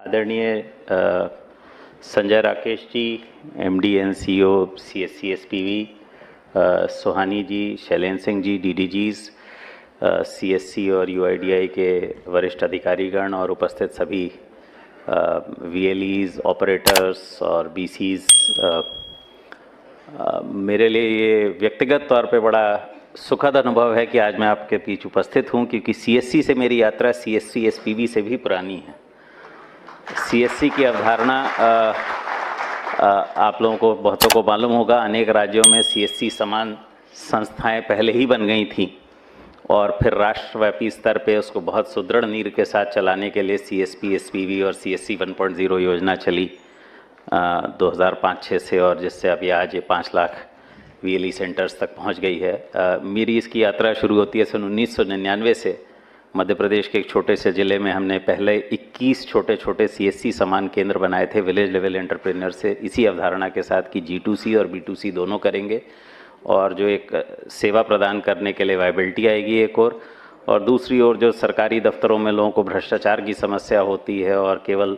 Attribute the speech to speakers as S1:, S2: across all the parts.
S1: आदरणीय Sanjay Rakesh ji, MD and CEO CSC SPV, Suhani ji, Shailendra Singh ji, DDGs, CSC और UIDAI के वरिष्ठ अधिकारीगण और उपस्थित सभी वीएलईज, ऑपरेटर्स और बीसीज, मेरे लिए ये व्यक्तिगत तौर पे बड़ा सुखद अनुभव है कि आज मैं आपके बीच उपस्थित हूँ, क्योंकि सीएससी से मेरी यात्रा सीएससी एसपीवी से भी पुरानी है। सीएससी की अवधारणा आप लोगों को बहुतों को मालूम होगा, अनेक राज्यों में सीएससी समान संस्थाएं पहले ही बन गई थीं और फिर राष्ट्रव्यापी स्तर पे उसको बहुत सुदृढ़ नींव के साथ चलाने के लिए सीएसपी, एसपीवी और सीएससी 1.0 योजना चली 2005-06 से, और जिससे अभी आज ये 5 लाख वीएलई सेंटर्स तक पहुंच गई है। मेरी इसकी यात्रा शुरू होती है सन 1999 से। मध्य प्रदेश के एक छोटे से ज़िले में हमने पहले 21 छोटे छोटे सीएससी समान केंद्र बनाए थे विलेज लेवल एंटरप्रेन्योर से, इसी अवधारणा के साथ कि G2C और B2C दोनों करेंगे, और जो एक सेवा प्रदान करने के लिए वायबिलिटी आएगी एक और दूसरी ओर जो सरकारी दफ्तरों में लोगों को भ्रष्टाचार की समस्या होती है और केवल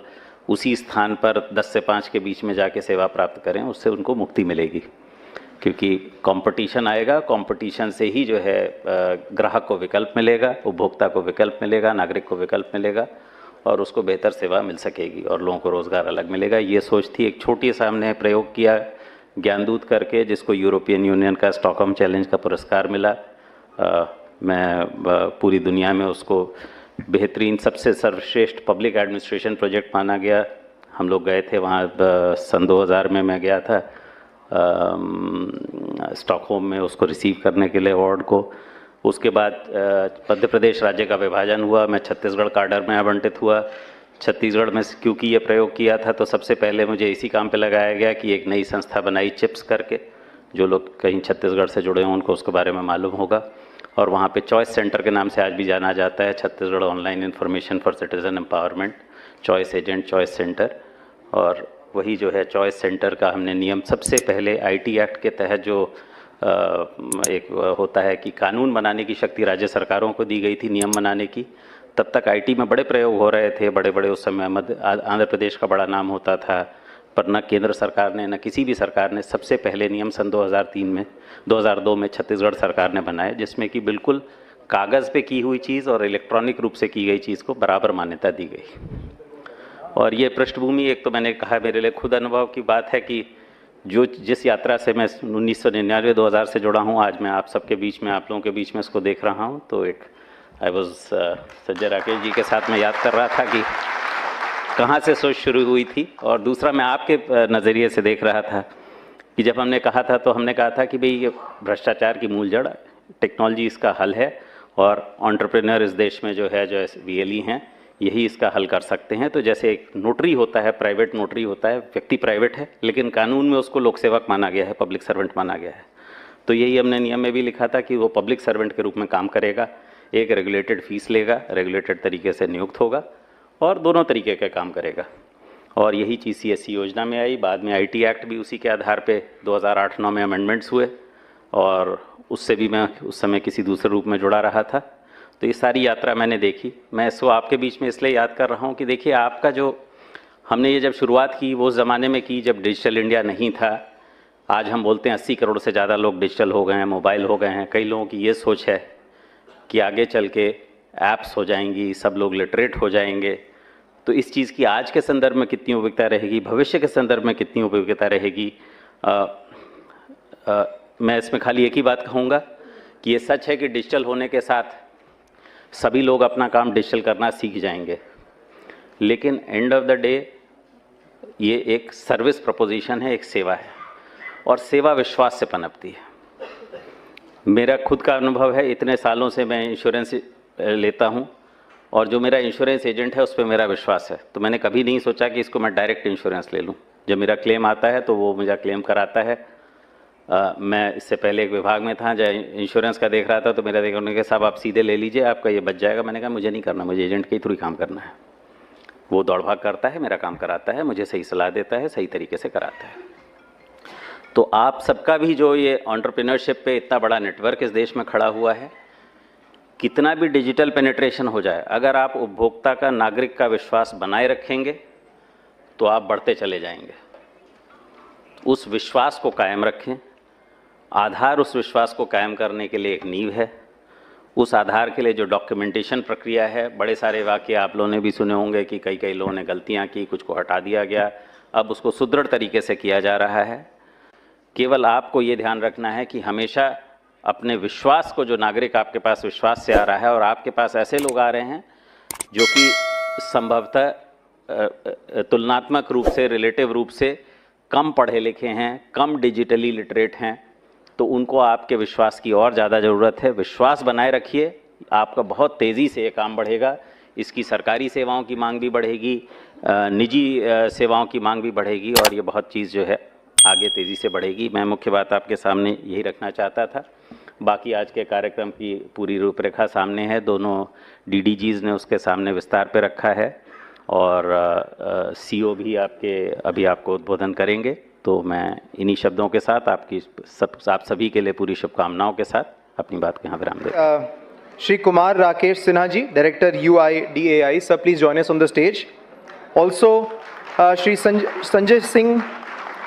S1: उसी स्थान पर 10 से 5 के बीच में जाके सेवा प्राप्त करें, उससे उनको मुक्ति मिलेगी। क्योंकि कंपटीशन आएगा, कंपटीशन से ही जो है ग्राहक को विकल्प मिलेगा, उपभोक्ता को विकल्प मिलेगा, नागरिक को विकल्प मिलेगा और उसको बेहतर सेवा मिल सकेगी और लोगों को रोज़गार अलग मिलेगा। ये सोच थी। एक छोटी सा हमने प्रयोग किया ज्ञानदूत करके, जिसको यूरोपियन यूनियन का स्टॉकहोम चैलेंज का पुरस्कार मिला। मैं पूरी दुनिया में उसको बेहतरीन सबसे सर्वश्रेष्ठ पब्लिक एडमिनिस्ट्रेशन प्रोजेक्ट माना गया। हम लोग गए थे वहाँ सन 2000 में मैं गया था स्टॉकहोम में उसको रिसीव करने के लिए अवार्ड को। उसके बाद मध्य प्रदेश राज्य का विभाजन हुआ, मैं छत्तीसगढ़ काडर में आवंटित हुआ। छत्तीसगढ़ में क्योंकि ये प्रयोग किया था तो सबसे पहले मुझे इसी काम पे लगाया गया कि एक नई संस्था बनाई चिप्स करके। जो लोग कहीं छत्तीसगढ़ से जुड़े हों उनको उसके बारे में मालूम होगा, और वहाँ पे चॉइस सेंटर के नाम से आज भी जाना जाता है, Chhattisgarh online information for citizen empowerment, choice agent, choice centre. और वही जो है चॉइस सेंटर का हमने नियम सबसे पहले आईटी एक्ट के तहत जो एक होता है कि कानून बनाने की शक्ति राज्य सरकारों को दी गई थी नियम बनाने की। तब तक आईटी में बड़े प्रयोग हो रहे थे, बड़े बड़े उस समय आंध्र प्रदेश का बड़ा नाम होता था, पर न केंद्र सरकार ने न किसी भी सरकार ने सबसे पहले नियम सन 2002 में छत्तीसगढ़ सरकार ने बनाए, जिसमें कि बिल्कुल कागज़ पे की हुई चीज़ और इलेक्ट्रॉनिक रूप से की गई चीज़ को बराबर मान्यता दी गई। और ये पृष्ठभूमि, एक तो मैंने कहा मेरे लिए खुद अनुभव की बात है कि जिस यात्रा से मैं 1999-2000 से जुड़ा हूँ, आज मैं आप सबके बीच में, आप लोगों के बीच में इसको देख रहा हूँ, तो एक आई वॉज संजय राकेश जी के साथ मैं याद कर रहा था कि कहाँ से सोच शुरू हुई थी। और दूसरा मैं आपके नज़रिए से देख रहा था कि जब हमने कहा था तो हमने कहा था कि भाई ये भ्रष्टाचार की मूल जड़ टेक्नोलॉजी इसका हल है, और एंटरप्रेन्योर इस देश में जो वीएलई हैं यही इसका हल कर सकते हैं। तो जैसे एक नोटरी होता है, प्राइवेट नोटरी होता है, व्यक्ति प्राइवेट है लेकिन कानून में उसको लोक सेवक माना गया है, पब्लिक सर्वेंट माना गया है। तो यही हमने नियम में भी लिखा था कि वो पब्लिक सर्वेंट के रूप में काम करेगा, एक रेगुलेटेड फीस लेगा, रेगुलेटेड तरीके से नियुक्त होगा और दोनों तरीके का काम करेगा। और यही चीज़ सीएससी योजना में आई। बाद में आईटी एक्ट भी उसी के आधार पे 2008-09 में अमेंडमेंट्स हुए, और उससे भी मैं उस समय किसी दूसरे रूप में जुड़ा रहा था। तो ये सारी यात्रा मैंने देखी। मैं इसको आपके बीच में इसलिए याद कर रहा हूँ कि देखिए, आपका जो हमने ये जब शुरुआत की वो ज़माने में की जब डिजिटल इंडिया नहीं था। आज हम बोलते हैं 80 करोड़ से ज़्यादा लोग डिजिटल हो गए हैं, मोबाइल हो गए हैं। कई लोगों की ये सोच है कि आगे चल के ऐप्स हो जाएंगी, सब लोग लिटरेट हो जाएंगे। तो इस चीज़ की आज के संदर्भ में कितनी उपयोगिता रहेगी, भविष्य के संदर्भ में कितनी उपयोगिता रहेगी, मैं इसमें खाली एक ही बात कहूँगा कि ये सच है कि डिजिटल होने के साथ सभी लोग अपना काम डिजिटल करना सीख जाएंगे, लेकिन एंड ऑफ द डे ये एक सर्विस प्रपोजिशन है, एक सेवा है, और सेवा विश्वास से पनपती है। मेरा खुद का अनुभव है, इतने सालों से मैं इंश्योरेंस लेता हूँ और जो मेरा इंश्योरेंस एजेंट है उस पर मेरा विश्वास है। तो मैंने कभी नहीं सोचा कि इसको मैं डायरेक्ट इंश्योरेंस ले लूँ। जब मेरा क्लेम आता है तो वो मुझे क्लेम कराता है। मैं इससे पहले एक विभाग में था जहाँ इंश्योरेंस का देख रहा था, तो मेरा देखने के साहब आप सीधे ले लीजिए, आपका ये बच जाएगा। मैंने कहा मुझे नहीं करना, मुझे एजेंट के थ्रू ही काम करना है। वो दौड़ भाग करता है, मेरा काम कराता है, मुझे सही सलाह देता है, सही तरीके से कराता है। तो आप सबका भी जो ये एंटरप्रेन्योरशिप पे इतना बड़ा नेटवर्क इस देश में खड़ा हुआ है, कितना भी डिजिटल पेनिट्रेशन हो जाए, अगर आप उपभोक्ता का, नागरिक का विश्वास बनाए रखेंगे तो आप बढ़ते चले जाएंगे। उस विश्वास को कायम रखें। आधार उस विश्वास को कायम करने के लिए एक नींव है। उस आधार के लिए जो डॉक्यूमेंटेशन प्रक्रिया है, बड़े सारे वाक़ये आप लोगों ने भी सुने होंगे कि कई लोगों ने गलतियां की, कुछ को हटा दिया गया, अब उसको सुदृढ़ तरीके से किया जा रहा है। केवल आपको ये ध्यान रखना है कि हमेशा अपने विश्वास को, जो नागरिक आपके पास विश्वास से आ रहा है, और आपके पास ऐसे लोग आ रहे हैं जो कि संभवतः तुलनात्मक रूप से, रिलेटिव रूप से कम पढ़े लिखे हैं, कम डिजिटली लिटरेट हैं, तो उनको आपके विश्वास की और ज़्यादा ज़रूरत है। विश्वास बनाए रखिए, आपका बहुत तेज़ी से ये काम बढ़ेगा। इसकी सरकारी सेवाओं की मांग भी बढ़ेगी, निजी सेवाओं की मांग भी बढ़ेगी, और ये बहुत चीज़ जो है आगे तेज़ी से बढ़ेगी। मैं मुख्य बात आपके सामने यही रखना चाहता था। बाकी आज के कार्यक्रम की पूरी रूपरेखा सामने है, दोनों डीडीजीज़ ने उसके सामने विस्तार पे रखा है, और सीओ भी अभी आपको उद्बोधन करेंगे। तो मैं इन्हीं शब्दों के साथ आप सभी के लिए पूरी शुभकामनाओं के साथ अपनी बात को यहाँ विराम देता हूँ।
S2: Shri Kumar Rakesh Sinha ji, director UIDAI, sir please join us on the stage. Also Shri Sanjay Singh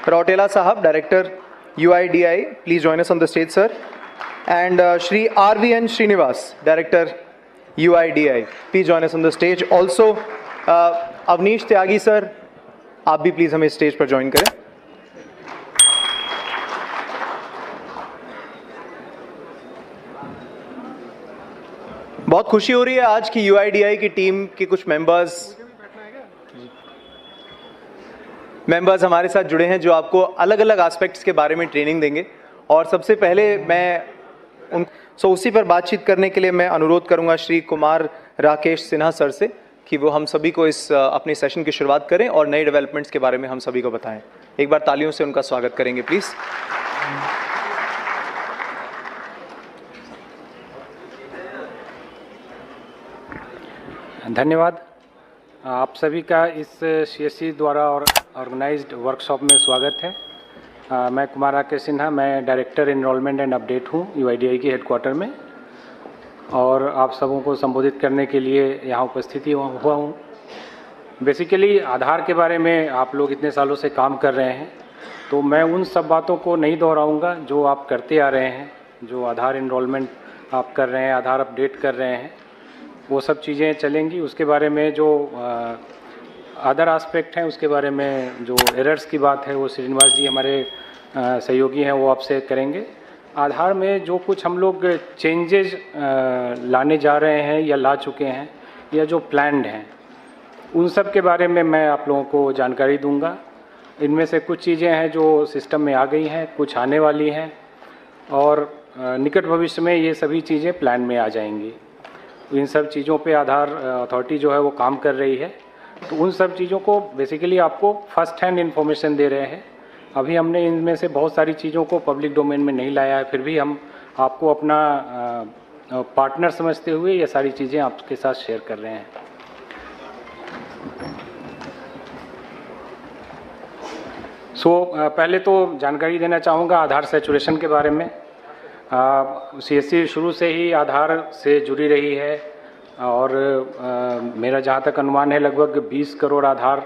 S2: Rautela साहब, director UIDAI, please join us on the stage sir. And Shri RVN Srinivas, director UIDAI, please join us on the stage. Also Avnish Tyagi sir, आप भी please हमें stage पर join करें। बहुत खुशी हो रही है आज की UIDAI की टीम के कुछ मेंबर्स हमारे साथ जुड़े हैं जो आपको अलग अलग एस्पेक्ट्स के बारे में ट्रेनिंग देंगे। और सबसे पहले मैं उसी पर बातचीत करने के लिए मैं अनुरोध करूंगा श्री कुमार राकेश सिन्हा सर से कि वो हम सभी को इस अपने सेशन की शुरुआत करें और नए डेवलपमेंट्स के बारे में हम सभी को बताएं। एक बार तालियों से उनका स्वागत करेंगे प्लीज़।
S3: धन्यवाद। आप सभी का इस CSC द्वारा और ऑर्गेनाइज्ड वर्कशॉप में स्वागत है। मैं कुमार राकेश सिन्हा, मैं डायरेक्टर एनरोलमेंट एंड अपडेट हूँ UIDAI की हेडक्वार्टर में, और आप सबों को संबोधित करने के लिए यहाँ उपस्थित हुआ हूँ। बेसिकली आधार के बारे में आप लोग इतने सालों से काम कर रहे हैं, तो मैं उन सब बातों को नहीं दोहराऊँगा जो आप करते आ रहे हैं। जो आधार एनरोलमेंट आप कर रहे हैं, आधार अपडेट कर रहे हैं, वो सब चीज़ें चलेंगी। उसके बारे में जो अदर एस्पेक्ट हैं, उसके बारे में जो एरर्स की बात है, वो श्रीनिवास जी हमारे सहयोगी हैं, वो आपसे करेंगे। आधार में जो कुछ हम लोग चेंजेस लाने जा रहे हैं या ला चुके हैं, या जो प्लान्ड हैं, उन सब के बारे में मैं आप लोगों को जानकारी दूंगा। इनमें से कुछ चीज़ें हैं जो सिस्टम में आ गई हैं, कुछ आने वाली हैं, और निकट भविष्य में ये सभी चीज़ें प्लान में आ जाएंगी। इन सब चीज़ों पे आधार अथॉरिटी जो है वो काम कर रही है। तो उन सब चीज़ों को बेसिकली आपको फर्स्ट हैंड इन्फॉर्मेशन दे रहे हैं। अभी हमने इनमें से बहुत सारी चीज़ों को पब्लिक डोमेन में नहीं लाया है, फिर भी हम आपको अपना पार्टनर समझते हुए ये सारी चीज़ें आपके साथ शेयर कर रहे हैं। पहले तो जानकारी देना चाहूँगा आधार सैचुरेशन के बारे में। CSC शुरू से ही आधार से जुड़ी रही है, और मेरा जहाँ तक अनुमान है लगभग 20 करोड़ आधार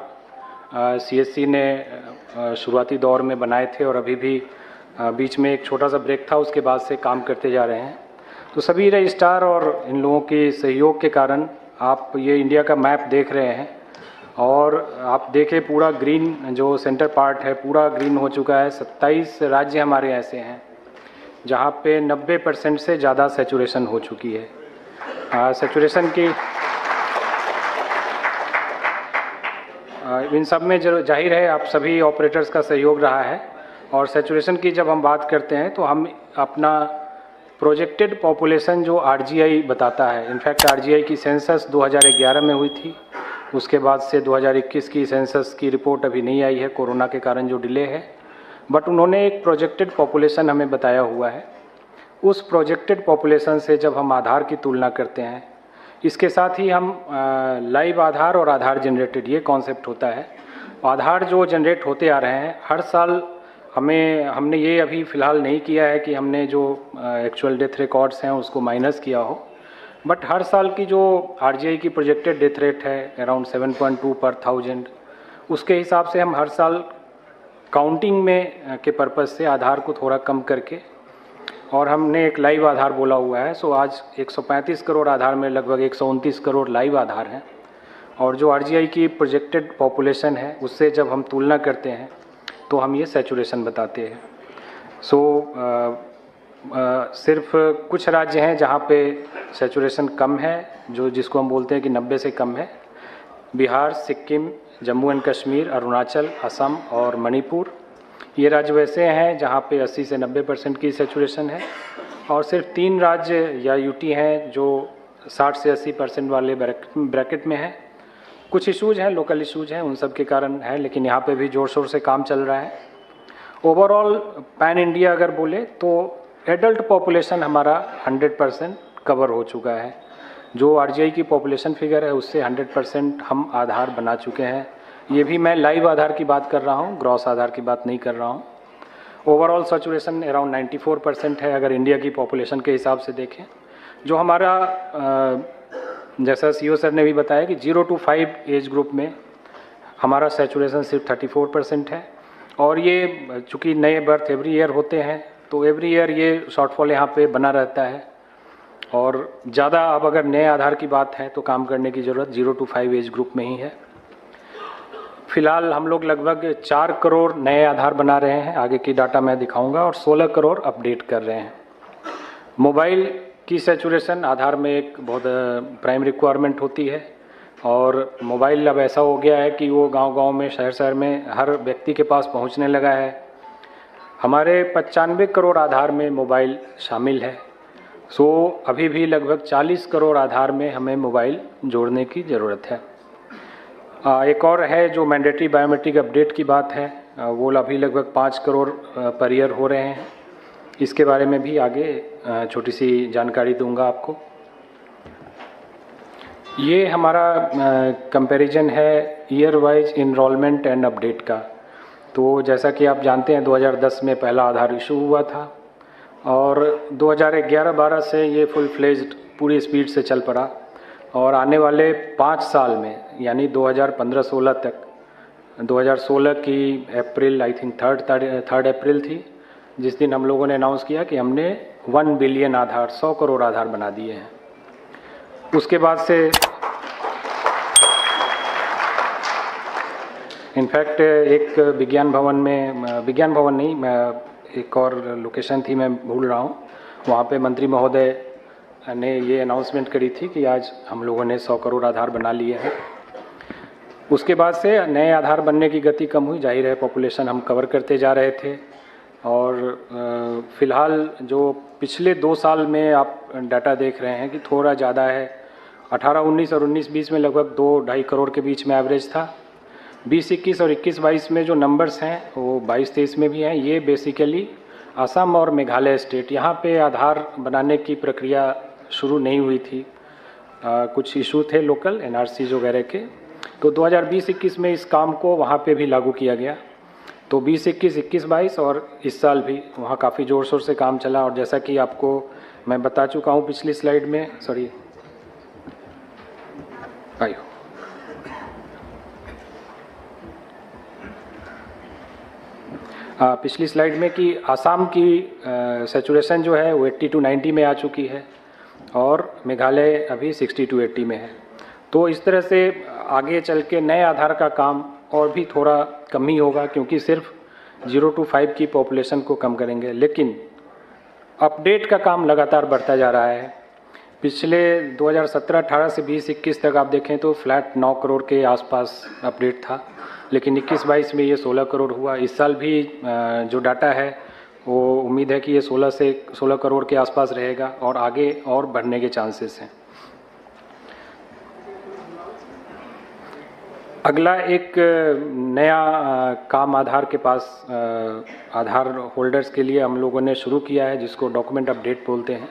S3: CSC ने शुरुआती दौर में बनाए थे, और अभी भी बीच में एक छोटा सा ब्रेक था, उसके बाद से काम करते जा रहे हैं। तो सभी रजिस्ट्रार और इन लोगों के सहयोग के कारण आप ये इंडिया का मैप देख रहे हैं, और आप देखें पूरा ग्रीन जो सेंटर पार्ट है पूरा ग्रीन हो चुका है। 27 राज्य हमारे ऐसे हैं जहाँ पे 90% से ज़्यादा सैचुरेशन हो चुकी है। सैचुरेशन की इन सब में जो जाहिर है आप सभी ऑपरेटर्स का सहयोग रहा है। और सैचुरेशन की जब हम बात करते हैं तो हम अपना प्रोजेक्टेड पॉपुलेशन जो RGI बताता है, इनफैक्ट RGI की सेंसस 2011 में हुई थी, उसके बाद से 2021 की सेंसस की रिपोर्ट अभी नहीं आई है, कोरोना के कारण जो डिले है, बट उन्होंने एक प्रोजेक्टेड पॉपुलेशन हमें बताया हुआ है। उस प्रोजेक्टेड पॉपुलेशन से जब हम आधार की तुलना करते हैं, इसके साथ ही हम लाइव आधार और आधार जनरेटेड, ये कॉन्सेप्ट होता है। आधार जो जनरेट होते आ रहे हैं हर साल, हमने ये अभी फ़िलहाल नहीं किया है कि हमने जो एक्चुअल डेथ रिकॉर्ड्स हैं उसको माइनस किया हो, बट हर साल की जो RGI की प्रोजेक्टेड डेथ रेट है अराउंड 7.2 पर 1000, उसके हिसाब से हम हर साल काउंटिंग में के पर्पज़ से आधार को थोड़ा कम करके, और हमने एक लाइव आधार बोला हुआ है। सो आज 135 करोड़ आधार में लगभग 129 करोड़ लाइव आधार हैं, और जो आरजीआई की प्रोजेक्टेड पॉपुलेशन है उससे जब हम तुलना करते हैं तो हम ये सैचुरेशन बताते हैं। सिर्फ कुछ राज्य हैं जहाँ पे सैचुरेशन कम है, जिसको हम बोलते हैं कि 90 से कम है। बिहार, सिक्किम, जम्मू एंड कश्मीर, अरुणाचल, असम और मणिपुर, ये राज्य वैसे हैं जहाँ पे 80 से 90% की सैचुरेशन है, और सिर्फ 3 राज्य या यूटी हैं जो 60 से 80% वाले ब्रैकेट में हैं। कुछ इशूज़ हैं, लोकल इशूज़ हैं, उन सब के कारण है, लेकिन यहाँ पे भी ज़ोर शोर से काम चल रहा है। ओवरऑल पैन इंडिया अगर बोले तो एडल्ट पॉपुलेशन हमारा 100% कवर हो चुका है। जो आरजीआई की पॉपुलेशन फिगर है उससे 100% हम आधार बना चुके हैं। ये भी मैं लाइव आधार की बात कर रहा हूँ, ग्रॉस आधार की बात नहीं कर रहा हूँ। ओवरऑल सैचुरेशन अराउंड 94% है अगर इंडिया की पॉपुलेशन के हिसाब से देखें। जो हमारा जैसा सीओ सर ने भी बताया कि 0 to 5 एज ग्रुप में हमारा सैचुरेशन सिर्फ 34% है, और ये चूँकि नए बर्थ एवरी ईयर होते हैं तो एवरी ईयर ये शॉर्टफॉल यहाँ पे बना रहता है, और ज़्यादा अब अगर नए आधार की बात है तो काम करने की ज़रूरत 0 to 5 एज ग्रुप में ही है। फिलहाल हम लोग लगभग 4 करोड़ नए आधार बना रहे हैं, आगे की डाटा मैं दिखाऊंगा, और 16 करोड़ अपडेट कर रहे हैं। मोबाइल की सैचुरेशन आधार में एक बहुत प्राइम रिक्वायरमेंट होती है, और मोबाइल अब ऐसा हो गया है कि वो गांव-गांव में, शहर-शहर में हर व्यक्ति के पास पहुंचने लगा है। हमारे 95 करोड़ आधार में मोबाइल शामिल है। सो अभी भी लगभग 40 करोड़ आधार में हमें मोबाइल जोड़ने की ज़रूरत है। एक और है जो मैंडेटरी बायोमेट्रिक अपडेट की बात है, वो अभी लगभग 5 करोड़ पर ईयर हो रहे हैं। इसके बारे में भी आगे छोटी सी जानकारी दूंगा आपको। ये हमारा कंपैरिजन है year wise enrollment and update का। तो जैसा कि आप जानते हैं 2010 में पहला आधार इशू हुआ था, और 2011-12 से ये फुल फ्लेज्ड पूरी स्पीड से चल पड़ा, और आने वाले 5 साल में यानी 2015-16 तक, 2016 की अप्रैल आई थिंक 3 अप्रैल थी जिस दिन हम लोगों ने अनाउंस किया कि हमने 1 बिलियन आधार, 100 करोड़ आधार बना दिए हैं। उसके बाद से इनफैक्ट एक विज्ञान भवन नहीं, एक और लोकेशन थी, मैं भूल रहा हूँ, वहाँ पे मंत्री महोदय ने ये अनाउंसमेंट करी थी कि आज हम लोगों ने 100 करोड़ आधार बना लिए हैं। उसके बाद से नए आधार बनने की गति कम हुई, जाहिर है पॉपुलेशन हम कवर करते जा रहे थे, और फ़िलहाल जो पिछले 2 साल में आप डाटा देख रहे हैं कि थोड़ा ज़्यादा है। 18-19 और 19-20 में लगभग 2-2.5 करोड़ के बीच में एवरेज था। 20-21 और 21-22 में जो नंबर्स हैं वो 22-23 में भी हैं। ये बेसिकली असम और मेघालय स्टेट, यहाँ पे आधार बनाने की प्रक्रिया शुरू नहीं हुई थी, कुछ इशू थे लोकल एनआरसी वगैरह के, तो 2020-21 में इस काम को वहाँ पे भी लागू किया गया। तो 20-21, 21-22 और इस साल भी वहाँ काफ़ी ज़ोर शोर से काम चला, और जैसा कि आपको मैं बता चुका हूँ पिछली स्लाइड में, पिछली स्लाइड में कि आसाम की सैचुरेशन जो है वो 80 to 90 में आ चुकी है, और मेघालय अभी 60 to 80 में है। तो इस तरह से आगे चल के नए आधार का काम और भी थोड़ा कम ही होगा, क्योंकि सिर्फ 0 to 5 की पॉपुलेशन को कम करेंगे, लेकिन अपडेट का काम लगातार बढ़ता जा रहा है। पिछले 2017-18 से 20-21 तक आप देखें तो फ्लैट 9 करोड़ के आसपास अपडेट था, लेकिन 21-22 में ये 16 करोड़ हुआ। इस साल भी जो डाटा है वो उम्मीद है कि ये 16 करोड़ के आसपास रहेगा, और आगे और बढ़ने के चांसेस हैं। अगला एक नया काम आधार के पास आधार होल्डर्स के लिए हम लोगों ने शुरू किया है, जिसको डॉक्यूमेंट अपडेट बोलते हैं।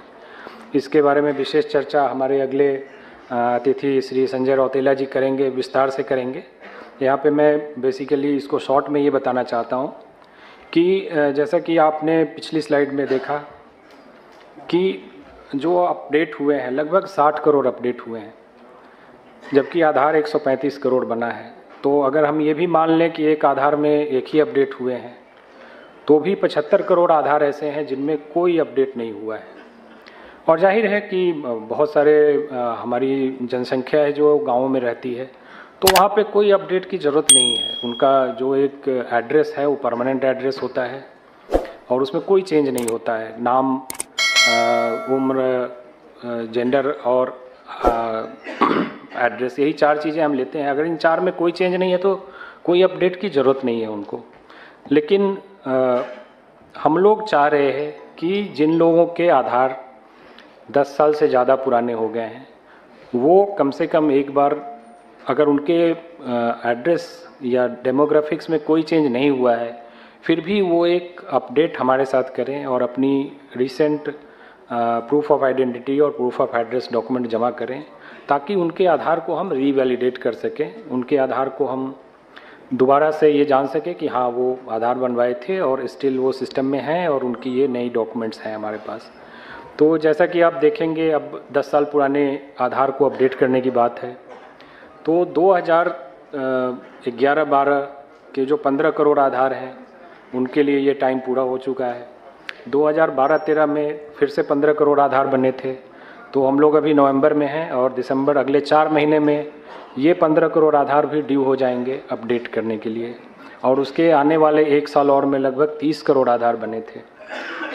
S3: इसके बारे में विशेष चर्चा हमारे अगले अतिथि श्री संजय रौतेला जी करेंगे, विस्तार से करेंगे। यहाँ पे मैं बेसिकली इसको शॉर्ट में ये बताना चाहता हूँ कि जैसा कि आपने पिछली स्लाइड में देखा कि जो अपडेट हुए हैं लगभग 60 करोड़ अपडेट हुए हैं, जबकि आधार 135 करोड़ बना है। तो अगर हम ये भी मान लें कि एक आधार में एक ही अपडेट हुए हैं, तो भी 75 करोड़ आधार ऐसे हैं जिनमें कोई अपडेट नहीं हुआ है। और जाहिर है कि बहुत सारे हमारी जनसंख्या है जो गाँवों में रहती है, तो वहाँ पे कोई अपडेट की ज़रूरत नहीं है। उनका जो एक एड्रेस है वो परमानेंट एड्रेस होता है और उसमें कोई चेंज नहीं होता है। नाम, उम्र, जेंडर और एड्रेस, यही 4 चीज़ें हम लेते हैं। अगर इन 4 में कोई चेंज नहीं है तो कोई अपडेट की ज़रूरत नहीं है उनको। लेकिन हम लोग चाह रहे हैं कि जिन लोगों के आधार 10 साल से ज़्यादा पुराने हो गए हैं, वो कम से कम एक बार, अगर उनके एड्रेस या डेमोग्राफिक्स में कोई चेंज नहीं हुआ है, फिर भी वो एक अपडेट हमारे साथ करें और अपनी रिसेंट प्रूफ ऑफ आइडेंटिटी और प्रूफ ऑफ एड्रेस डॉक्यूमेंट जमा करें, ताकि उनके आधार को हम रीवैलिडेट कर सकें, उनके आधार को हम दोबारा से ये जान सकें कि हाँ वो आधार बनवाए थे और स्टिल वो सिस्टम में हैं और उनकी ये नई डॉक्यूमेंट्स हैं हमारे पास। तो जैसा कि आप देखेंगे, अब 10 साल पुराने आधार को अपडेट करने की बात है, तो 2011-12 के जो 15 करोड़ आधार हैं उनके लिए ये टाइम पूरा हो चुका है। 2012-13 में फिर से 15 करोड़ आधार बने थे, तो हम लोग अभी नवंबर में हैं और दिसंबर, अगले 4 महीने में ये 15 करोड़ आधार भी ड्यू हो जाएंगे अपडेट करने के लिए। और उसके आने वाले 1 साल और में लगभग 30 करोड़ आधार बने थे।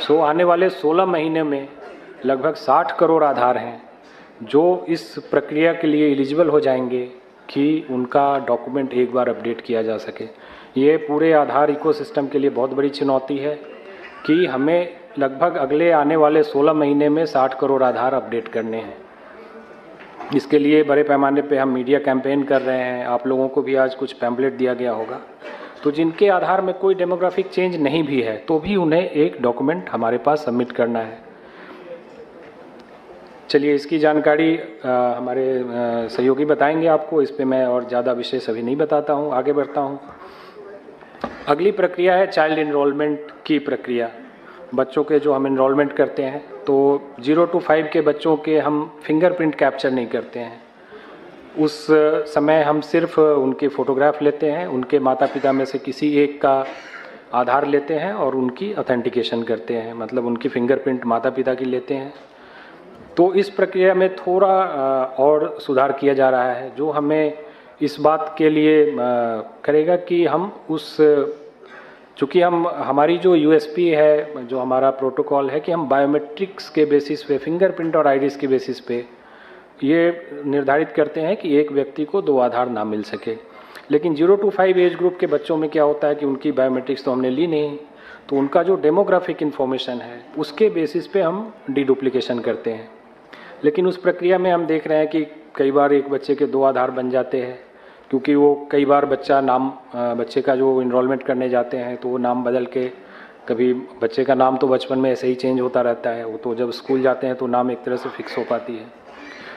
S3: सो आने वाले 16 महीने में लगभग 60 करोड़ आधार हैं जो इस प्रक्रिया के लिए एलिजिबल हो जाएंगे कि उनका डॉक्यूमेंट एक बार अपडेट किया जा सके। ये पूरे आधार इकोसिस्टम के लिए बहुत बड़ी चुनौती है कि हमें लगभग अगले आने वाले 16 महीने में 60 करोड़ आधार अपडेट करने हैं। इसके लिए बड़े पैमाने पे हम मीडिया कैंपेन कर रहे हैं। आप लोगों को भी आज कुछ पैम्पलेट दिया गया होगा। तो जिनके आधार में कोई डेमोग्राफिक चेंज नहीं भी है, तो भी उन्हें एक डॉक्यूमेंट हमारे पास सबमिट करना है। चलिए, इसकी जानकारी हमारे सहयोगी बताएंगे आपको। इस पे मैं और ज़्यादा विशेष अभी नहीं बताता हूँ, आगे बढ़ता हूँ। अगली प्रक्रिया है चाइल्ड इनरोलमेंट की प्रक्रिया। बच्चों के जो हम इनरोलमेंट करते हैं, तो 0 to 5 के बच्चों के हम फिंगरप्रिंट कैप्चर नहीं करते हैं। उस समय हम सिर्फ उनके फ़ोटोग्राफ लेते हैं, उनके माता पिता में से किसी एक का आधार लेते हैं और उनकी ऑथेंटिकेशन करते हैं, मतलब उनकी फिंगरप्रिंट माता पिता की लेते हैं। तो इस प्रक्रिया में थोड़ा और सुधार किया जा रहा है, जो हमें इस बात के लिए करेगा कि हम उस, चूँकि हमारी जो यूएसपी है, जो हमारा प्रोटोकॉल है कि हम बायोमेट्रिक्स के बेसिस पे, फिंगरप्रिंट और आइरिस के बेसिस पे ये निर्धारित करते हैं कि एक व्यक्ति को 2 आधार ना मिल सके। लेकिन 0 to 5 एज ग्रुप के बच्चों में क्या होता है कि उनकी बायोमेट्रिक्स तो हमने ली नहीं, तो उनका जो डेमोग्राफिक इन्फॉर्मेशन है उसके बेसिस पे हम डीडुप्लीकेशन करते हैं। लेकिन उस प्रक्रिया में हम देख रहे हैं कि कई बार एक बच्चे के 2 आधार बन जाते हैं, क्योंकि वो कई बार बच्चे का जो इनरोलमेंट करने जाते हैं तो वो नाम बदल के, कभी बच्चे का नाम तो बचपन में ऐसे ही चेंज होता रहता है, वो तो जब स्कूल जाते हैं तो नाम एक तरह से फिक्स हो पाती है।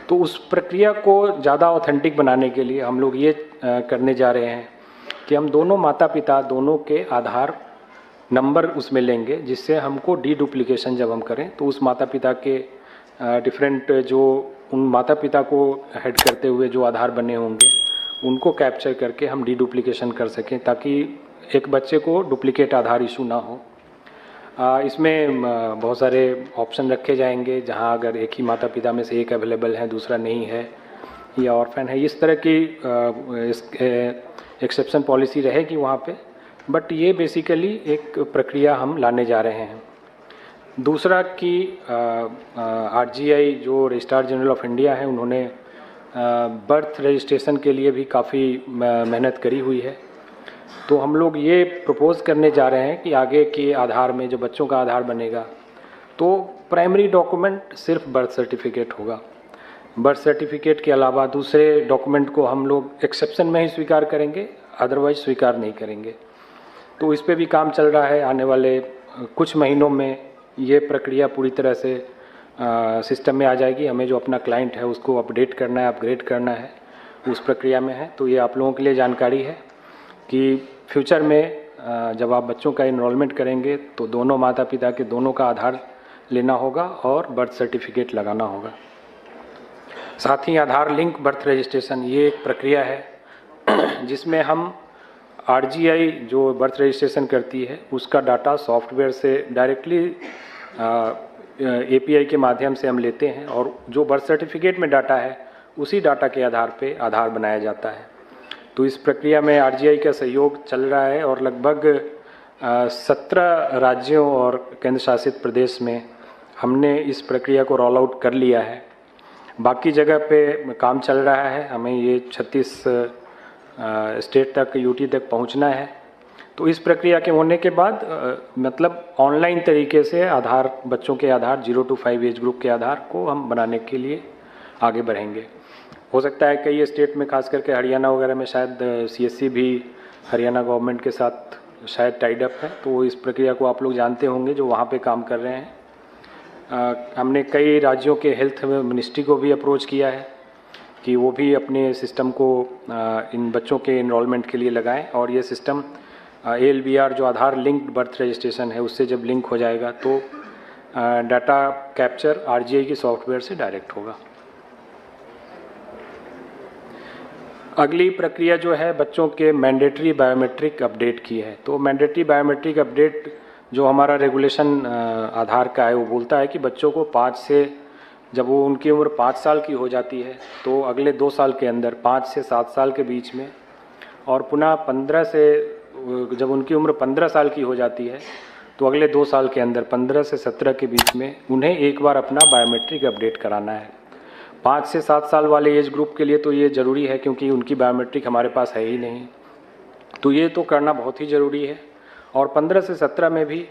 S3: तो उस प्रक्रिया को ज़्यादा ऑथेंटिक बनाने के लिए हम लोग ये करने जा रहे हैं कि हम दोनों माता पिता दोनों के आधार नंबर उसमें लेंगे, जिससे हमको डीडुप्लीकेशन जब हम करें तो उस माता पिता के डिफरेंट, जो उन माता पिता को हेड करते हुए जो आधार बने होंगे उनको कैप्चर करके हम डीडुप्लीकेशन कर सकें, ताकि एक बच्चे को डुप्लीकेट आधार इशू ना हो। इसमें बहुत सारे ऑप्शन रखे जाएंगे, जहां अगर एक ही माता पिता में से एक अवेलेबल है, दूसरा नहीं है या ऑर्फन है, इस तरह की एक्सेप्शन पॉलिसी रहेगी वहाँ पे। बट ये बेसिकली एक प्रक्रिया हम लाने जा रहे हैं। दूसरा कि आरजीआई जो रजिस्ट्रार जनरल ऑफ इंडिया है, उन्होंने बर्थ रजिस्ट्रेशन के लिए भी काफ़ी मेहनत करी हुई है। तो हम लोग ये प्रपोज़ करने जा रहे हैं कि आगे के आधार में जो बच्चों का आधार बनेगा, तो प्राइमरी डॉक्यूमेंट सिर्फ बर्थ सर्टिफिकेट होगा। बर्थ सर्टिफिकेट के अलावा दूसरे डॉक्यूमेंट को हम लोग एक्सेप्शन में ही स्वीकार करेंगे, अदरवाइज स्वीकार नहीं करेंगे। तो इस पे भी काम चल रहा है। आने वाले कुछ महीनों में ये प्रक्रिया पूरी तरह से सिस्टम में आ जाएगी। हमें जो अपना क्लाइंट है उसको अपडेट करना है, अपग्रेड करना है, उस प्रक्रिया में है। तो ये आप लोगों के लिए जानकारी है कि फ्यूचर में जब आप बच्चों का इनरोलमेंट करेंगे तो दोनों माता पिता के दोनों का आधार लेना होगा और बर्थ सर्टिफिकेट लगाना होगा। साथ ही आधार लिंक बर्थ रजिस्ट्रेशन, ये एक प्रक्रिया है जिसमें हम RGI जो बर्थ रजिस्ट्रेशन करती है उसका डाटा सॉफ्टवेयर से डायरेक्टली API के माध्यम से हम लेते हैं और जो बर्थ सर्टिफिकेट में डाटा है उसी डाटा के आधार पे आधार बनाया जाता है। तो इस प्रक्रिया में RGI का सहयोग चल रहा है और लगभग 17 राज्यों और केंद्र शासित प्रदेश में हमने इस प्रक्रिया को रोल आउट कर लिया है। बाकी जगह पे काम चल रहा है, हमें ये 36 स्टेट तक UT तक पहुंचना है। तो इस प्रक्रिया के होने के बाद मतलब ऑनलाइन तरीके से आधार बच्चों के आधार 0 to 5 एज ग्रुप के आधार को हम बनाने के लिए आगे बढ़ेंगे। हो सकता है कई स्टेट में खास करके हरियाणा वगैरह में शायद CSC भी हरियाणा गवर्नमेंट के साथ शायद टाइड अप है, तो इस प्रक्रिया को आप लोग जानते होंगे जो वहाँ पे काम कर रहे हैं। हमने कई राज्यों के हेल्थ मिनिस्ट्री को भी अप्रोच किया है कि वो भी अपने सिस्टम को इन बच्चों के इनरोलमेंट के लिए लगाएं और ये सिस्टम ALBR जो आधार लिंक्ड बर्थ रजिस्ट्रेशन है उससे जब लिंक हो जाएगा तो डाटा कैप्चर RGI की सॉफ्टवेयर से डायरेक्ट होगा। अगली प्रक्रिया जो है बच्चों के मैंडेटरी बायोमेट्रिक अपडेट की है। तो मैंडेटरी बायोमेट्रिक अपडेट जो हमारा रेगुलेशन आधार का है वो बोलता है कि बच्चों को 5 से जब वो उनकी उम्र 5 साल की हो जाती है तो अगले 2 साल के अंदर 5 से 7 साल के बीच में और पुनः 15 से जब उनकी उम्र 15 साल की हो जाती है तो अगले 2 साल के अंदर 15 से 17 के बीच में उन्हें एक बार अपना बायोमेट्रिक अपडेट कराना है। 5 से 7 साल वाले एज ग्रुप के लिए तो ये ज़रूरी है क्योंकि उनकी बायोमेट्रिक हमारे पास है ही नहीं, तो ये तो करना बहुत ही ज़रूरी है। और 15 से 17 में भी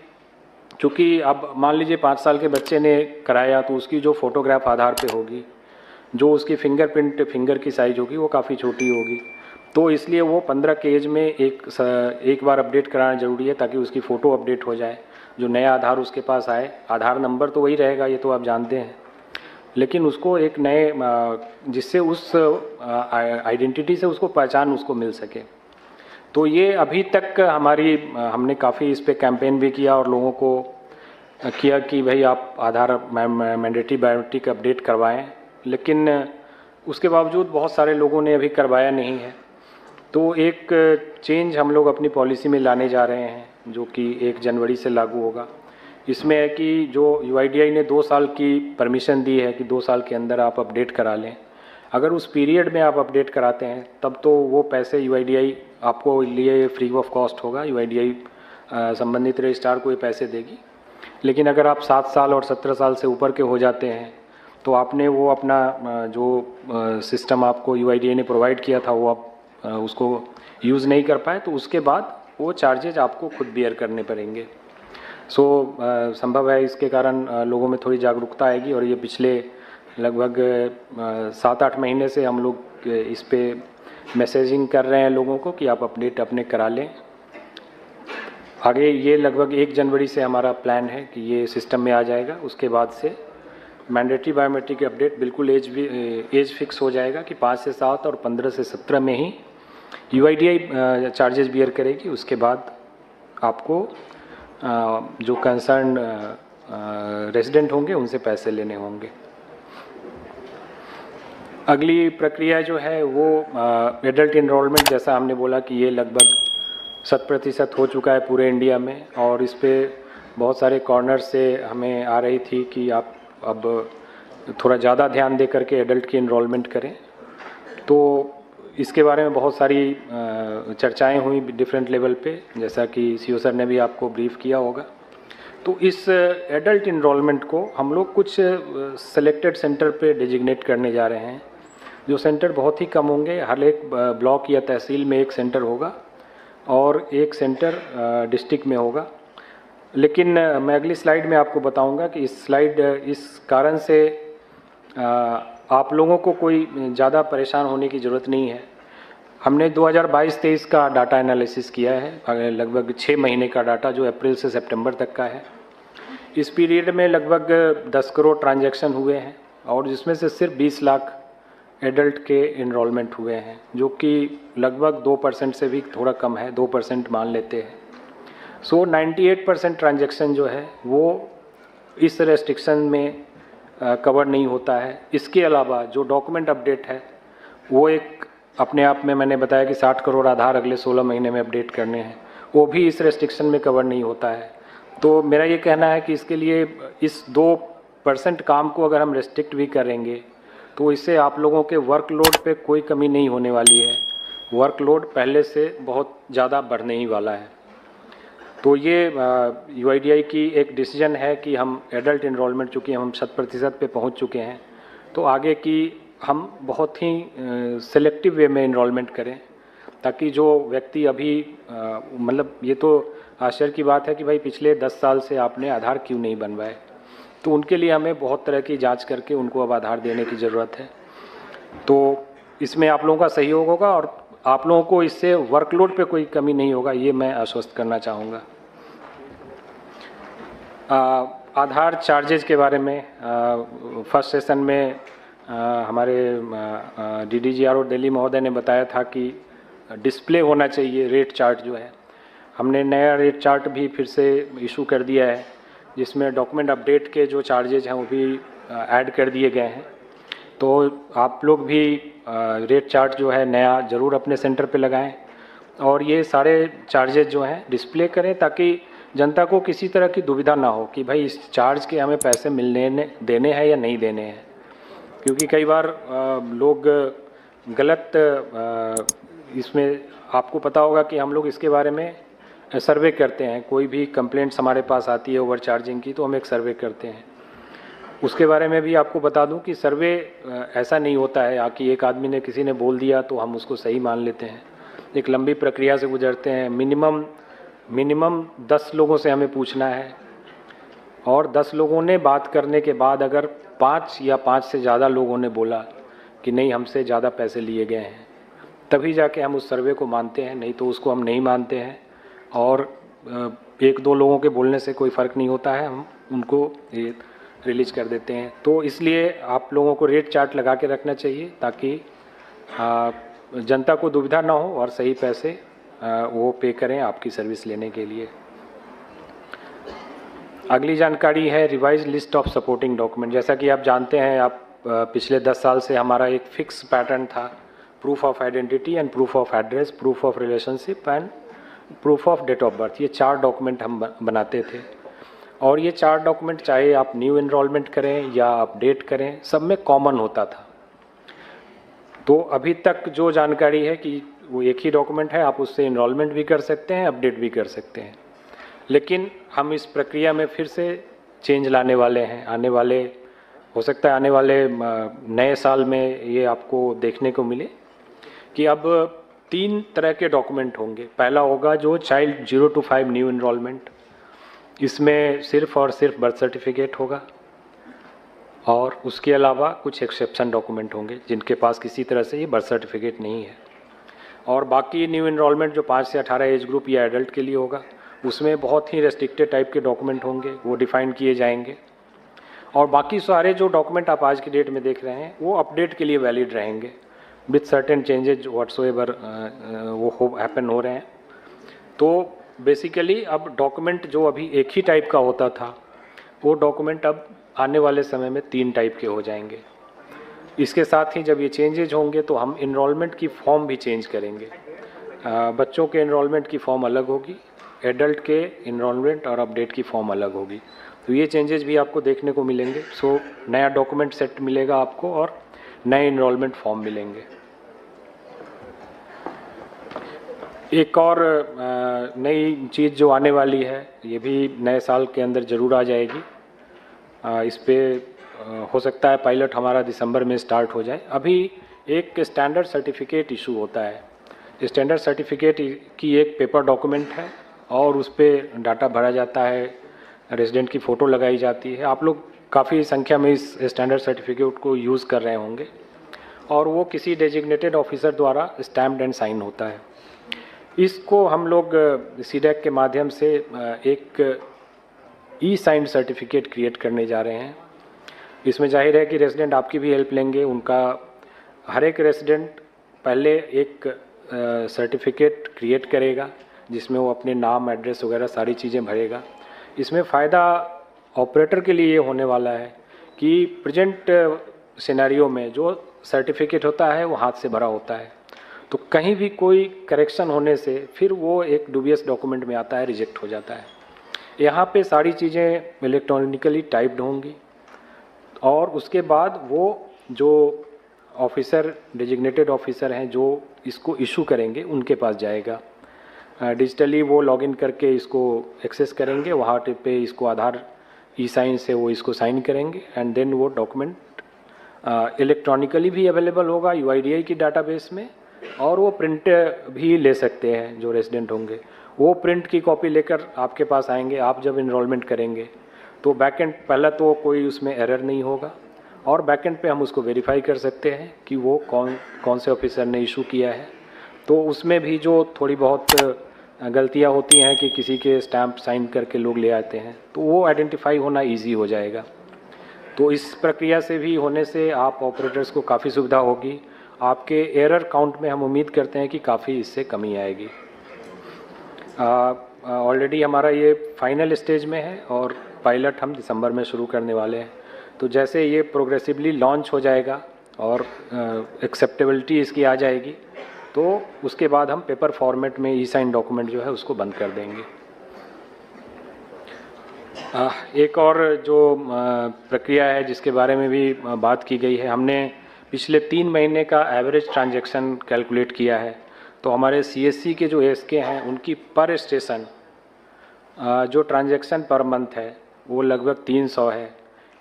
S3: चूँकि अब मान लीजिए 5 साल के बच्चे ने कराया तो उसकी जो फ़ोटोग्राफ आधार पे होगी, जो उसकी फिंगरप्रिंट फिंगर की साइज़ होगी वो काफ़ी छोटी होगी, तो इसलिए वो 15 के एज में एक बार अपडेट कराना ज़रूरी है ताकि उसकी फ़ोटो अपडेट हो जाए। जो नया आधार उसके पास आए, आधार नंबर तो वही रहेगा, ये तो आप जानते हैं, लेकिन उसको एक नए जिससे उस आइडेंटिटी से उसको पहचान उसको मिल सके। तो ये अभी तक हमने काफ़ी इस पे कैंपेन भी किया और लोगों को किया कि भाई आप आधार मैंडेटरी बायोमेट्रिक अपडेट करवाएं, लेकिन उसके बावजूद बहुत सारे लोगों ने अभी करवाया नहीं है। तो एक चेंज हम लोग अपनी पॉलिसी में लाने जा रहे हैं जो कि 1 जनवरी से लागू होगा। इसमें है कि जो UIDAI ने 2 साल की परमिशन दी है कि 2 साल के अंदर आप अपडेट करा लें, अगर उस पीरियड में आप अपडेट कराते हैं तब तो वो पैसे UIDAI आपको लिए फ्री ऑफ कॉस्ट होगा, UIDAI संबंधित रजिस्ट्रार को ये पैसे देगी। लेकिन अगर आप 7 साल और 17 साल से ऊपर के हो जाते हैं तो आपने वो अपना जो सिस्टम आपको UIDAI ने प्रोवाइड किया था वो आप उसको यूज़ नहीं कर पाए, तो उसके बाद वो चार्जेज आपको खुद बियर करने पड़ेंगे। संभव है इसके कारण लोगों में थोड़ी जागरूकता आएगी और ये पिछले लगभग 7-8 महीने से हम लोग इस पे मैसेजिंग कर रहे हैं लोगों को कि आप अपडेट अपने करा लें। आगे ये लगभग 1 जनवरी से हमारा प्लान है कि ये सिस्टम में आ जाएगा। उसके बाद से मैंडेटरी बायोमेट्रिक अपडेट बिल्कुल एज फिक्स हो जाएगा कि 5 से 7 और 15 से 17 में ही UIDAI चार्जेस बियर करेगी। उसके बाद आपको जो कंसर्न रेजिडेंट होंगे उनसे पैसे लेने होंगे। अगली प्रक्रिया जो है वो एडल्ट इनरोलमेंट, जैसा हमने बोला कि ये लगभग 100% हो चुका है पूरे इंडिया में और इस पे बहुत सारे कॉर्नर से हमें आ रही थी कि आप अब थोड़ा ज़्यादा ध्यान दे करके एडल्ट की इनरोलमेंट करें। तो इसके बारे में बहुत सारी चर्चाएं हुई डिफरेंट लेवल पे, जैसा कि CO सर ने भी आपको ब्रीफ किया होगा। तो इस एडल्ट इनरोलमेंट को हम लोग कुछ सेलेक्टेड सेंटर पे डिजिग्नेट करने जा रहे हैं, जो सेंटर बहुत ही कम होंगे। हर एक ब्लॉक या तहसील में 1 सेंटर होगा और 1 सेंटर डिस्ट्रिक्ट में होगा। लेकिन मैं अगली स्लाइड में आपको बताऊंगा कि इस कारण से आप लोगों को कोई ज़्यादा परेशान होने की ज़रूरत नहीं है। हमने 2022-23 का डाटा एनालिसिस किया है, लगभग 6 महीने का डाटा जो अप्रैल से सितंबर तक का है। इस पीरियड में लगभग 10 करोड़ ट्रांजैक्शन हुए हैं और जिसमें से सिर्फ 20 लाख एडल्ट के इनरोलमेंट हुए हैं, जो कि लगभग 2% से भी थोड़ा कम है, 2% मान लेते हैं। 98% ट्रांजैक्शन जो है वो इस रेस्ट्रिक्शन में कवर नहीं होता है। इसके अलावा जो डॉक्यूमेंट अपडेट है वो एक अपने आप में मैंने बताया कि 60 करोड़ आधार अगले 16 महीने में अपडेट करने हैं, वो भी इस रेस्ट्रिक्शन में कवर नहीं होता है। तो मेरा ये कहना है कि इसके लिए इस 2% काम को अगर हम रेस्ट्रिक्ट भी करेंगे तो इससे आप लोगों के वर्कलोड पे कोई कमी नहीं होने वाली है। वर्कलोड पहले से बहुत ज़्यादा बढ़ने ही वाला है। तो ये UIDAI की एक डिसीजन है कि हम एडल्ट इनरोलमेंट, चूँकि हम 100% पे पहुंच चुके हैं, तो आगे की हम बहुत ही सेलेक्टिव वे में इनरोलमेंट करें, ताकि जो व्यक्ति अभी मतलब ये तो आश्चर्य की बात है कि भाई पिछले 10 साल से आपने आधार क्यों नहीं बनवाए, तो उनके लिए हमें बहुत तरह की जांच करके उनको अब आधार देने की ज़रूरत है। तो इसमें आप लोगों का सहयोग होगा और आप लोगों को इससे वर्कलोड पे कोई कमी नहीं होगा, ये मैं आश्वस्त करना चाहूँगा। आधार चार्जेज के बारे में फर्स्ट सेशन में हमारे DDGRO दिल्ली महोदय ने बताया था कि डिस्प्ले होना चाहिए रेट चार्ट जो है। हमने नया रेट चार्ट भी फिर से इशू कर दिया है, जिसमें डॉक्यूमेंट अपडेट के जो चार्जेज हैं वो भी ऐड कर दिए गए हैं। तो आप लोग भी रेट चार्ट जो है नया ज़रूर अपने सेंटर पे लगाएं और ये सारे चार्जेज जो हैं डिस्प्ले करें, ताकि जनता को किसी तरह की दुविधा ना हो कि भाई इस चार्ज के हमें पैसे देने हैं या नहीं देने हैं। क्योंकि कई बार लोग गलत इसमें, आपको पता होगा कि हम लोग इसके बारे में सर्वे करते हैं। कोई भी कंप्लेंट्स हमारे पास आती है ओवर चार्जिंग की, तो हम एक सर्वे करते हैं। उसके बारे में भी आपको बता दूं कि सर्वे ऐसा नहीं होता है कि एक आदमी ने, किसी ने बोल दिया तो हम उसको सही मान लेते हैं। एक लंबी प्रक्रिया से गुजरते हैं। मिनिमम 10 लोगों से हमें पूछना है और 10 लोगों ने बात करने के बाद अगर 5 या 5 से ज़्यादा लोगों ने बोला कि नहीं हमसे ज़्यादा पैसे लिए गए हैं, तभी जाके हम उस सर्वे को मानते हैं, नहीं तो उसको हम नहीं मानते हैं। और 1-2 लोगों के बोलने से कोई फ़र्क नहीं होता है, हम उनको रिलीज कर देते हैं। तो इसलिए आप लोगों को रेट चार्ट लगा के रखना चाहिए, ताकि जनता को दुविधा ना हो और सही पैसे वो पे करें आपकी सर्विस लेने के लिए। अगली जानकारी है revise list of supporting document. जैसा कि आप जानते हैं, आप पिछले 10 साल से हमारा एक फिक्स पैटर्न था, proof of identity and proof of address, proof of relationship and proof of date of birth. ये 4 डॉक्यूमेंट हम बनाते थे और ये 4 डॉक्यूमेंट चाहे आप न्यू इनरोलमेंट करें या अपडेट करें, सब में कॉमन होता था। तो अभी तक जो जानकारी है कि वो एक ही डॉक्यूमेंट है, आप उससे इनरोलमेंट भी कर सकते हैं, अपडेट भी कर सकते हैं। लेकिन हम इस प्रक्रिया में फिर से चेंज लाने वाले हैं। आने वाले, हो सकता है आने वाले नए साल में ये आपको देखने को मिले कि अब 3 तरह के डॉक्यूमेंट होंगे। पहला होगा जो चाइल्ड 0 to 5 न्यू इनरोलमेंट, इसमें सिर्फ और सिर्फ बर्थ सर्टिफिकेट होगा और उसके अलावा कुछ एक्सेप्शन डॉक्यूमेंट होंगे जिनके पास किसी तरह से ये बर्थ सर्टिफिकेट नहीं है। और बाकी न्यू इनरोलमेंट जो 5 से 18 एज ग्रुप या एडल्ट के लिए होगा, उसमें बहुत ही रेस्ट्रिक्टेड टाइप के डॉक्यूमेंट होंगे, वो डिफाइन किए जाएंगे। और बाकी सारे जो डॉक्यूमेंट आप आज की डेट में देख रहे हैं वो अपडेट के लिए वैलिड रहेंगे विथ सर्टेन चेंजेज व्हाट्सोएवर वो हैपन हो रहे हैं। तो बेसिकली अब डॉक्यूमेंट जो अभी एक ही टाइप का होता था, वो डॉक्यूमेंट अब आने वाले समय में 3 टाइप के हो जाएंगे। इसके साथ ही जब ये चेंजेज होंगे तो हम इनरोलमेंट की फॉर्म भी चेंज करेंगे। बच्चों के इनरोलमेंट की फॉर्म अलग होगी, एडल्ट के इनरोलमेंट और अपडेट की फॉर्म अलग होगी। तो ये चेंजेस भी आपको देखने को मिलेंगे। सो नया डॉक्यूमेंट सेट मिलेगा आपको और नए इनरोलमेंट फॉर्म मिलेंगे। एक और नई चीज़ जो आने वाली है, ये भी नए साल के अंदर ज़रूर आ जाएगी। इस पे हो सकता है पायलट हमारा दिसंबर में स्टार्ट हो जाए। अभी एक स्टैंडर्ड सर्टिफिकेट इशू होता है। स्टैंडर्ड सर्टिफिकेट की एक पेपर डॉक्यूमेंट है और उस पर डाटा भरा जाता है, रेजिडेंट की फ़ोटो लगाई जाती है। आप लोग काफ़ी संख्या में इस स्टैंडर्ड सर्टिफिकेट को यूज़ कर रहे होंगे और वो किसी डेजिग्नेटेड ऑफिसर द्वारा स्टैम्प्ड एंड साइन होता है। इसको हम लोग सीडैक के माध्यम से एक ई-साइंड सर्टिफिकेट क्रिएट करने जा रहे हैं। इसमें जाहिर है कि रेजिडेंट आपकी भी हेल्प लेंगे। उनका हर एक रेजिडेंट पहले एक सर्टिफिकेट क्रिएट करेगा जिसमें वो अपने नाम, एड्रेस वगैरह सारी चीज़ें भरेगा। इसमें फ़ायदा ऑपरेटर के लिए ये होने वाला है कि प्रेजेंट सिनेरियो में जो सर्टिफिकेट होता है वो हाथ से भरा होता है तो कहीं भी कोई करेक्शन होने से फिर वो एक डूबियस डॉक्यूमेंट में आता है, रिजेक्ट हो जाता है। यहाँ पे सारी चीज़ें इलेक्ट्रॉनिकली टाइप्ड होंगी और उसके बाद वो जो ऑफिसर, डेजिग्नेटेड ऑफिसर हैं जो इसको इशू करेंगे, उनके पास जाएगा। डिजिटली वो लॉगिन करके इसको एक्सेस करेंगे, वहाँ पे इसको आधार ई-साइन से वो इसको साइन करेंगे एंड देन वो डॉक्यूमेंट इलेक्ट्रॉनिकली भी अवेलेबल होगा UIDAI की डाटाबेस में, और वो प्रिंट भी ले सकते हैं जो रेजिडेंट होंगे। वो प्रिंट की कॉपी लेकर आपके पास आएंगे। आप जब इनरोलमेंट करेंगे तो बैकएंड पहला तो कोई उसमें एरर नहीं होगा, और बैकएंड पे हम उसको वेरीफाई कर सकते हैं कि वो कौन से ऑफिसर ने इशू किया है। तो उसमें भी जो थोड़ी बहुत गलतियां होती हैं कि किसी के स्टैंप साइन करके लोग ले आते हैं, तो वो आइडेंटिफाई होना ईजी हो जाएगा। तो इस प्रक्रिया से भी होने से आप ऑपरेटर्स को काफ़ी सुविधा होगी। आपके एरर काउंट में हम उम्मीद करते हैं कि काफ़ी इससे कमी आएगी। ऑलरेडी हमारा ये फाइनल स्टेज में है और पायलट हम दिसंबर में शुरू करने वाले हैं। तो जैसे ये प्रोग्रेसिवली लॉन्च हो जाएगा और एक्सेप्टेबिलिटी इसकी आ जाएगी, तो उसके बाद हम पेपर फॉर्मेट में ई-साइन डॉक्यूमेंट जो है उसको बंद कर देंगे। एक और जो प्रक्रिया है जिसके बारे में भी बात की गई है, हमने पिछले 3 महीने का एवरेज ट्रांजैक्शन कैलकुलेट किया है। तो हमारे CSC के जो ASK हैं उनकी पर स्टेशन जो ट्रांजैक्शन पर मंथ है वो लगभग 300 है।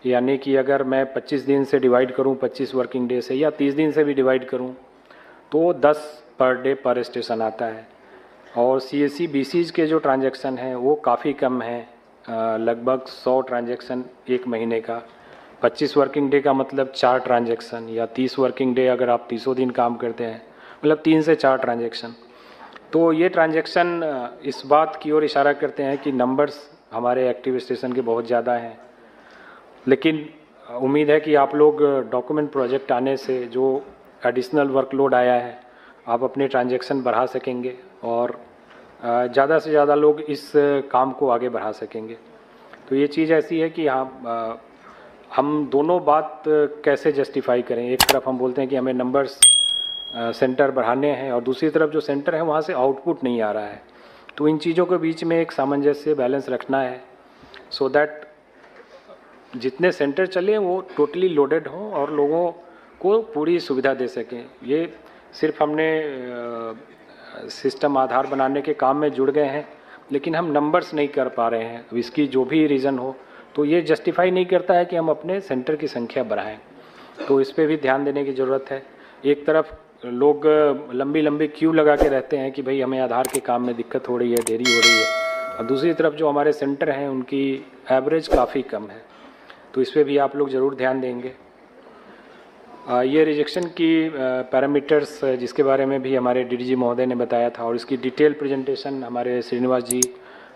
S3: यानी कि अगर मैं 25 दिन से डिवाइड करूं, 25 वर्किंग डे से, या 30 दिन से भी डिवाइड करूं, तो 10 पर डे पर स्टेशन आता है। और CSC BCs के जो ट्रांजैक्शन हैं वो काफ़ी कम है, लगभग 100 ट्रांजैक्शन एक महीने का। 25 वर्किंग डे का मतलब 4 ट्रांजैक्शन, या 30 वर्किंग डे अगर आप 30 दिन काम करते हैं मतलब 3 से 4 ट्रांजैक्शन। तो ये ट्रांजैक्शन इस बात की ओर इशारा करते हैं कि नंबर्स हमारे एक्टिव स्टेशन के बहुत ज़्यादा हैं। लेकिन उम्मीद है कि आप लोग डॉक्यूमेंट प्रोजेक्ट आने से जो एडिशनल वर्कलोड आया है, आप अपने ट्रांजैक्शन बढ़ा सकेंगे और ज़्यादा से ज़्यादा लोग इस काम को आगे बढ़ा सकेंगे। तो ये चीज़ ऐसी है कि हम दोनों बात कैसे जस्टिफाई करें। एक तरफ हम बोलते हैं कि हमें नंबर्स सेंटर बढ़ाने हैं और दूसरी तरफ जो सेंटर है वहाँ से आउटपुट नहीं आ रहा है। तो इन चीज़ों के बीच में एक सामंजस्य, बैलेंस रखना है, सो दैट जितने सेंटर चले वो टोटली लोडेड हों और लोगों को पूरी सुविधा दे सकें। ये सिर्फ हमने सिस्टम आधार बनाने के काम में जुड़ गए हैं, लेकिन हम नंबर्स नहीं कर पा रहे हैं। अब इसकी जो भी रीज़न हो, तो ये जस्टिफाई नहीं करता है कि हम अपने सेंटर की संख्या बढ़ाएं। तो इस पर भी ध्यान देने की ज़रूरत है। एक तरफ लोग लंबी लंबी क्यू लगा के रहते हैं कि भाई हमें आधार के काम में दिक्कत हो रही है, देरी हो रही है, और दूसरी तरफ जो हमारे सेंटर हैं उनकी एवरेज काफ़ी कम है। तो इस पर भी आप लोग ज़रूर ध्यान देंगे। ये रिजेक्शन की पैरामीटर्स जिसके बारे में भी हमारे DDG महोदय ने बताया था, और इसकी डिटेल प्रेजेंटेशन हमारे श्रीनिवास जी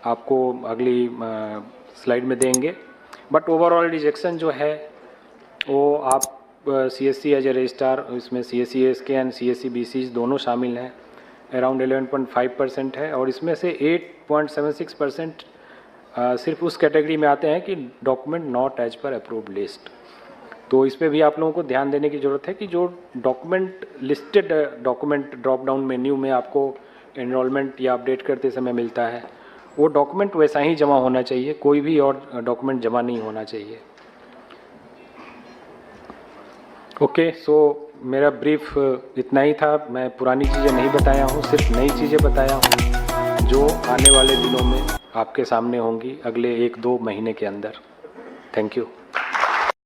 S3: आपको अगली स्लाइड में देंगे। बट ओवरऑल रिजेक्शन जो है वो आप CSC एज ए रजिस्ट्रार, इसमें CSC ASK and CSC BCs दोनों शामिल हैं, अराउंड 11.5% है। और इसमें से 8.76% सिर्फ उस कैटेगरी में आते हैं कि document not as per approved list. तो इस पर भी आप लोगों को ध्यान देने की ज़रूरत है कि जो document listed document drop down menu में आपको एनरोलमेंट या अपडेट करते समय मिलता है, वो डॉक्यूमेंट वैसा ही जमा होना चाहिए, कोई भी और डॉक्यूमेंट जमा नहीं होना चाहिए। ओके, सो मेरा ब्रीफ इतना ही था। मैं पुरानी चीज़ें नहीं बताया हूँ, सिर्फ नई चीज़ें बताया हूँ जो आने वाले दिनों में आपके सामने होंगी अगले 1-2 महीने के अंदर। Thank you.